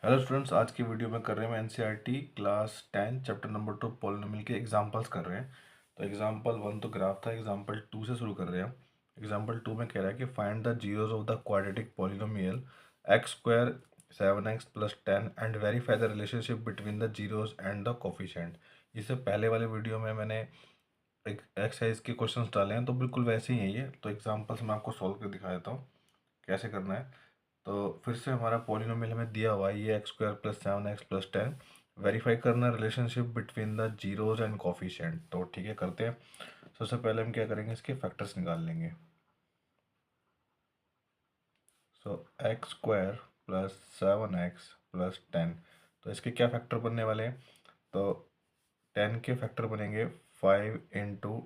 Hello students, आज की video में कर रहे हैं NCERT class 10 chapter number 2 polynomial के एग्जांपल्स कर रहे हैं। तो एग्जांपल 1 तो ग्राफ था, एग्जांपल 2 से शुरू कर रहे हैं। एग्जांपल 2 में कह रहा है कि find the zeros of the quadratic polynomial x square 7x plus 10 and verify the relationship between the zeros and the coefficient. इससे पहले वाले वीडियो में मैंने एक एक्सरसाइज के क्वेश्चंस डाले हैं, तो बिल्कुल वैसे ही है ये। तो एग्जाम्पल्स मैं आपको सॉल्व कर दिखा देता हूँ कैसे करना है। तो फिर से हमारा पॉलिनोमियल हमें दिया हुआ है, ये x square plus 7x plus 10। Verify करना relationship between the zeros and coefficient. तो ठीक है, करते हैं। सबसे पहले हम क्या करेंगे, इसके फैक्टर्स निकाल लेंगे। So x square plus 7x plus 10, तो इसके क्या फैक्टर बनने वाले हैं। तो 10 के फैक्टर बनेंगे 5 × 2,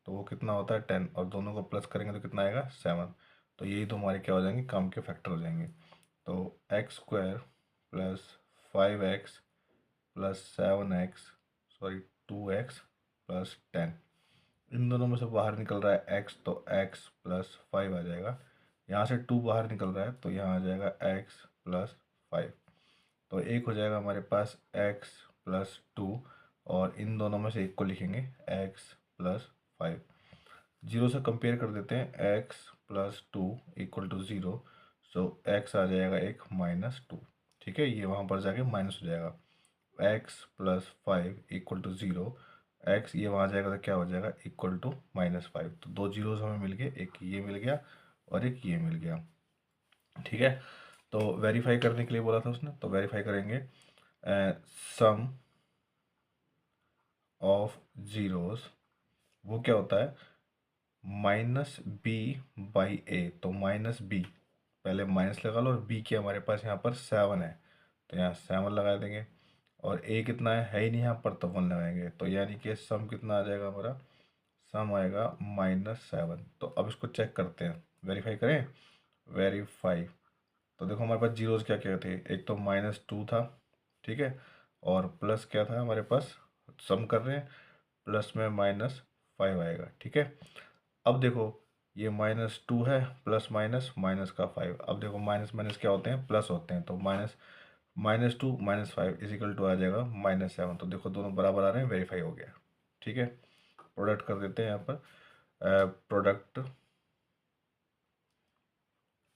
तो वो कितना होता है 10, और दोनों को प्लस करेंगे तो कितना आएगा 7। तो यही तो हमारे क्या हो जाएंगे, काम के फैक्टर हो जाएंगे। तो x square plus 5x plus 7x, sorry 2x plus 10, इन दोनों में से बाहर निकल रहा है x, तो x प्लस 5 आ जाएगा। यहाँ से 2 बाहर निकल रहा है तो यहाँ आ जाएगा x प्लस 5। तो एक हो जाएगा हमारे पास x प्लस 2, और इन दोनों में से एक को लिखेंगे x प्लस 5। जीरो से कंपेयर कर देते हैं, x plus 2 equal to 0। So x आ जाएगा एक -2। ठीक है, ये वहाँ पर जाके माइनस हो जाएगा। x plus 5 equal to 0, x ये वहाँ जाएगा तो क्या हो जाएगा, इक्वल टू -5। तो दो जीरोस हमें मिल गए, एक ये मिल गया और एक ये मिल गया। ठीक है, तो वेरीफाई करने के लिए बोला था उसने, तो वेरीफाई करेंगे। सम ऑफ जीरोस वो क्या होता है, -b/a। तो -b, पहले माइनस लगा लो, और b की हमारे पास यहाँ पर 7 है, तो यहाँ 7 लगा देंगे। और a कितना है ही नहीं यहाँ पर, तो 1 लगाएंगे। तो यानी कि सम कितना आ जाएगा हमारा, सम आएगा -7। तो अब इसको चेक करते हैं, वेरीफाई करें। वेरीफाई, तो देखो हमारे पास जीरोस क्या क्या थे, एक तो -2 था, ठीक है, और प्लस क्या था हमारे पास, सम कर रहे हैं, प्लस में -5 आएगा। ठीक है, अब देखो ये -2 है, प्लस माइनस माइनस का 5। अब देखो माइनस माइनस क्या होते हैं, प्लस होते हैं। तो -2 -5 इजिकल टू आ जाएगा -7। तो देखो दोनों बराबर आ रहे हैं, वेरीफाई हो गया। ठीक है, प्रोडक्ट कर देते हैं यहाँ पर। प्रोडक्ट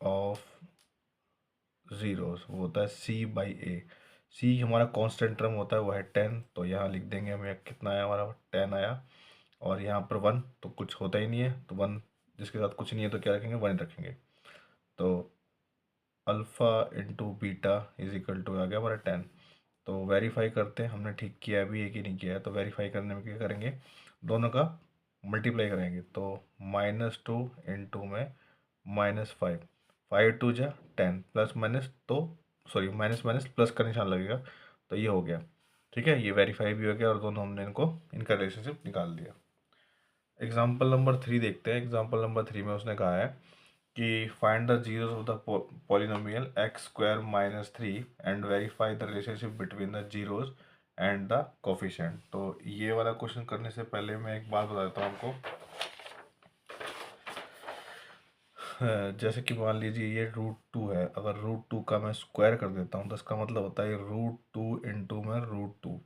ऑफ जीरोस वो होता है c/a। c हमारा कांस्टेंट टर्म होता है, वो है 10। तो यहाँ लिख देंगे हमें कितना आया, हमारा 10 आया। और यहाँ पर 1 तो कुछ होता ही नहीं है, तो 1 जिसके साथ कुछ नहीं है तो क्या रखेंगे, 1 रखेंगे। तो alpha into beta is equal to आ गया हमारा 10। तो वेरीफाई करते हैं हमने ठीक किया है भी है कि नहीं किया है। तो वेरीफाई करने में क्या करेंगे, दोनों का मल्टीप्लाई करेंगे। तो -2 इंटू में -5, 5 × 2 = 10, प्लस माइनस तो सॉरी माइनस माइनस प्लस का निशान लगेगा, तो ये हो गया। ठीक है, ये वेरीफाई भी हो गया, और दोनों हमने इनको इनका रिलेशनशिप निकाल दिया। एग्जाम्पल नंबर 3 देखते हैं। एग्जाम्पल नंबर 3 में उसने कहा है कि find the zeros of the polynomial x square -3 and verify the relationship between the zeros and the coefficient. तो ये वाला क्वेश्चन करने से पहले मैं एक बात बता देता हूँ आपको। जैसे कि मान लीजिए ये √2 है, अगर √2 का मैं स्क्वायर कर देता हूँ तो इसका मतलब होता है √2 इंटू में √2।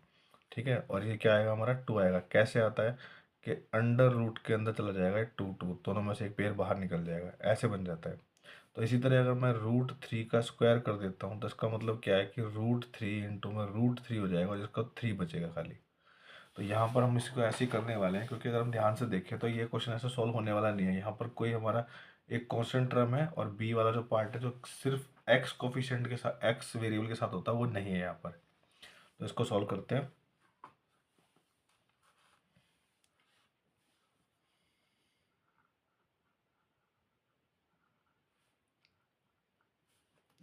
ठीक है, और ये क्या आएगा हमारा 2 आएगा। कैसे आता है कि अंडर रूट के अंदर चला जाएगा 2 दोनों में से एक पेयर बाहर निकल जाएगा, ऐसे बन जाता है। तो इसी तरह अगर मैं √3 का स्क्वायर कर देता हूँ तो इसका मतलब क्या है कि √3 इंटू में √3 हो जाएगा, और जिसका 3 बचेगा खाली। तो यहाँ पर हम इसको ऐसे ही करने वाले हैं, क्योंकि अगर हम ध्यान से देखें तो ये क्वेश्चन ऐसे सॉल्व होने वाला नहीं है। यहाँ पर कोई हमारा एक कांस्टेंट टर्म है, और बी वाला जो पार्ट है जो सिर्फ एक्स कोफिशिएंट के साथ, एक्स वेरिएबल के साथ होता है, वो नहीं है यहाँ पर। तो इसको सॉल्व करते हैं।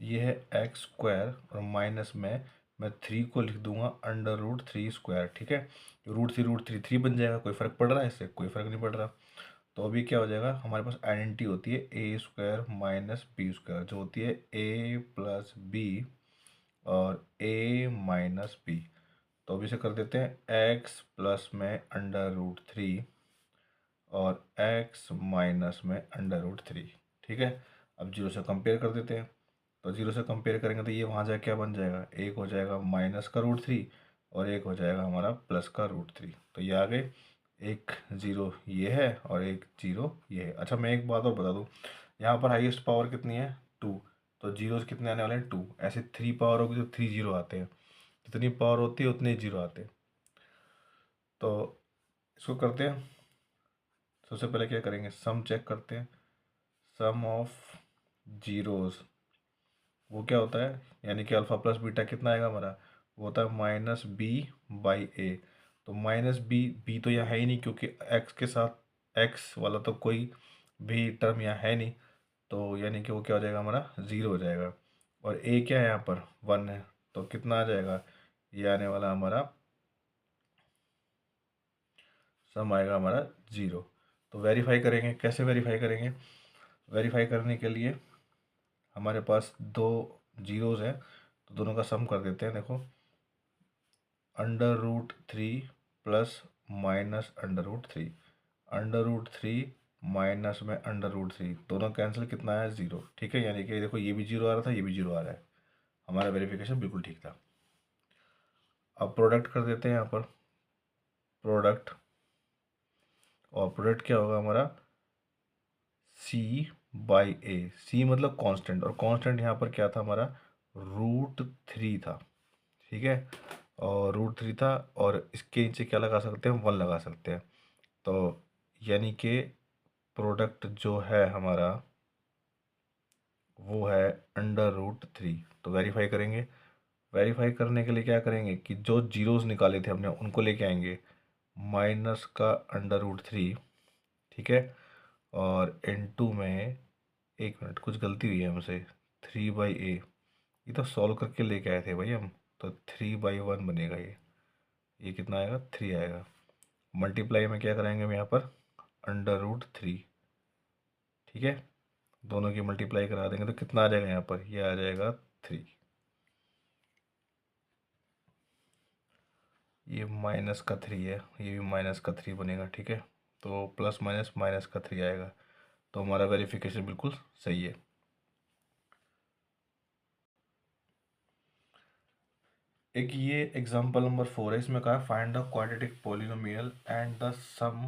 ये है एक्स स्क्वायर, और माइनस में मैं 3 को लिख दूंगा √3²। ठीक है, √3 बन जाएगा। कोई फर्क पड़ रहा है इससे, कोई फर्क नहीं पड़ रहा। तो अभी क्या हो जाएगा, हमारे पास आइडेंटिटी होती है a² माइनस b², जो होती है a प्लस बी और a माइनस बी। तो अभी से कर देते हैं, x प्लस में √3 और x माइनस में √3। ठीक है, अब जीरो से कंपेयर कर देते हैं। तो 0 से कंपेयर करेंगे तो ये वहाँ जाके क्या बन जाएगा, एक हो जाएगा माइनस का रूट थ्री और एक हो जाएगा हमारा प्लस का रूट थ्री। तो ये आ गए, एक जीरो ये है और एक जीरो ये है। अच्छा मैं एक बात और बता दूँ, यहाँ पर हाईएस्ट पावर कितनी है, टू, तो जीरोस कितने आने वाले हैं, टू। ऐसे थ्री पावर होगी तो थ्री जीरो आते हैं, जितनी पावर होती है उतने जीरो आते हैं। तो इसको करते हैं, सबसे पहले क्या करेंगे, सम चेक करते हैं। सम ऑफ जीरोस वो क्या होता है, यानी कि अल्फ़ा प्लस बीटा कितना आएगा हमारा, वो होता है माइनस बी बाई ए। तो माइनस बी, बी तो यहाँ है ही नहीं क्योंकि एक्स के साथ एक्स वाला तो कोई भी टर्म यहाँ है नहीं, तो यानी कि वो क्या हो जाएगा हमारा, ज़ीरो हो जाएगा। और ए क्या है यहाँ पर, वन है, तो कितना आ जाएगा, ये आने वाला हमारा सम आएगा हमारा ज़ीरो। तो वेरीफाई करेंगे, कैसे वेरीफाई करेंगे, वेरीफाई करने के लिए हमारे पास दो जीरोज़ हैं तो दोनों का सम कर देते हैं। देखो, under root three plus minus under root three, under root three minus में अंडर रूट थ्री, दोनों कैंसिल, कितना है, ज़ीरो। ठीक है, यानी कि देखो ये भी जीरो आ रहा था, ये भी जीरो आ रहा है, हमारा वेरिफिकेशन बिल्कुल ठीक था। अब प्रोडक्ट कर देते हैं यहाँ पर, प्रोडक्ट, और प्रोडक्ट क्या होगा हमारा, सी बाई ए, सी मतलब कांस्टेंट, और कांस्टेंट यहाँ पर क्या था हमारा, रूट थ्री था। ठीक है, और रूट थ्री था, और इसके नीचे क्या लगा सकते हैं, वन लगा सकते हैं। तो यानी कि प्रोडक्ट जो है हमारा वो है अंडर रूट थ्री। तो वेरीफाई करेंगे, वेरीफाई करने के लिए क्या करेंगे कि जो जीरोस निकाले थे हमने उनको लेके आएंगे, माइनस का अंडर रूट थ्री, ठीक है, और इनटू में, एक मिनट कुछ गलती हुई है हमसे, थ्री बाई ए, ये तो सॉल्व करके लेके आए थे भाई हम, तो थ्री बाई वन बनेगा ये कितना आएगा, थ्री आएगा। मल्टीप्लाई में क्या कराएंगे हम यहाँ पर, अंडर रूट थ्री, ठीक है, दोनों की मल्टीप्लाई करा देंगे तो कितना आ जाएगा यहाँ पर, ये आ जाएगा थ्री, ये माइनस का थ्री है, ये भी माइनस का थ्री बनेगा। ठीक है, तो प्लस माइनस माइनस का थ्री आएगा, तो हमारा वेरिफिकेशन बिल्कुल सही है। एक ये एग्जांपल नंबर 4 है, इसमें कहा है find the quadratic polynomial and the sum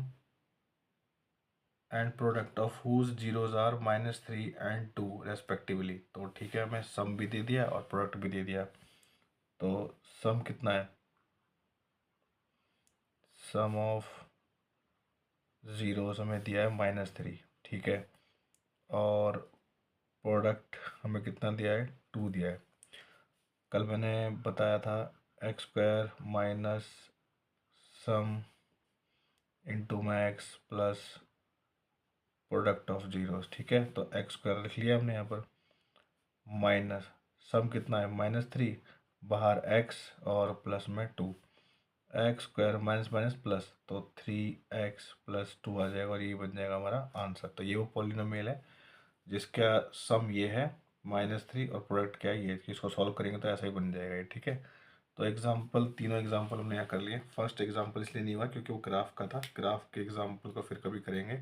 and product of whose zeros are minus three and two respectively. तो ठीक है, हमें सम भी दे दिया और प्रोडक्ट भी दे दिया। तो सम कितना है, सम ऑफ जीरोस हमें दिया है माइनस थ्री, ठीक है, और प्रोडक्ट हमें कितना दिया है, टू दिया है। कल मैंने बताया था x square minus sum into max plus product of zeros. ठीक है, तो एक्स स्क्वायर लिख लिया हमने यहाँ पर, माइनस सम कितना है, माइनस थ्री, बाहर एक्स और प्लस में two, x square minus minus plus, तो थ्री एक्स प्लस टू आ जाएगा और ये बन जाएगा हमारा आंसर। तो ये वो पॉलिनोमियल है जिसका सम ये है माइनस थ्री और प्रोडक्ट क्या है ये, इसको सॉल्व करेंगे तो ऐसा ही बन जाएगा ये। ठीक है, तो एग्जाम्पल, तीनों एग्जाम्पल हमने यहाँ कर लिए। फर्स्ट एग्जाम्पल इसलिए नहीं हुआ क्योंकि वो ग्राफ का था, ग्राफ के एग्जाम्पल को फिर कभी करेंगे।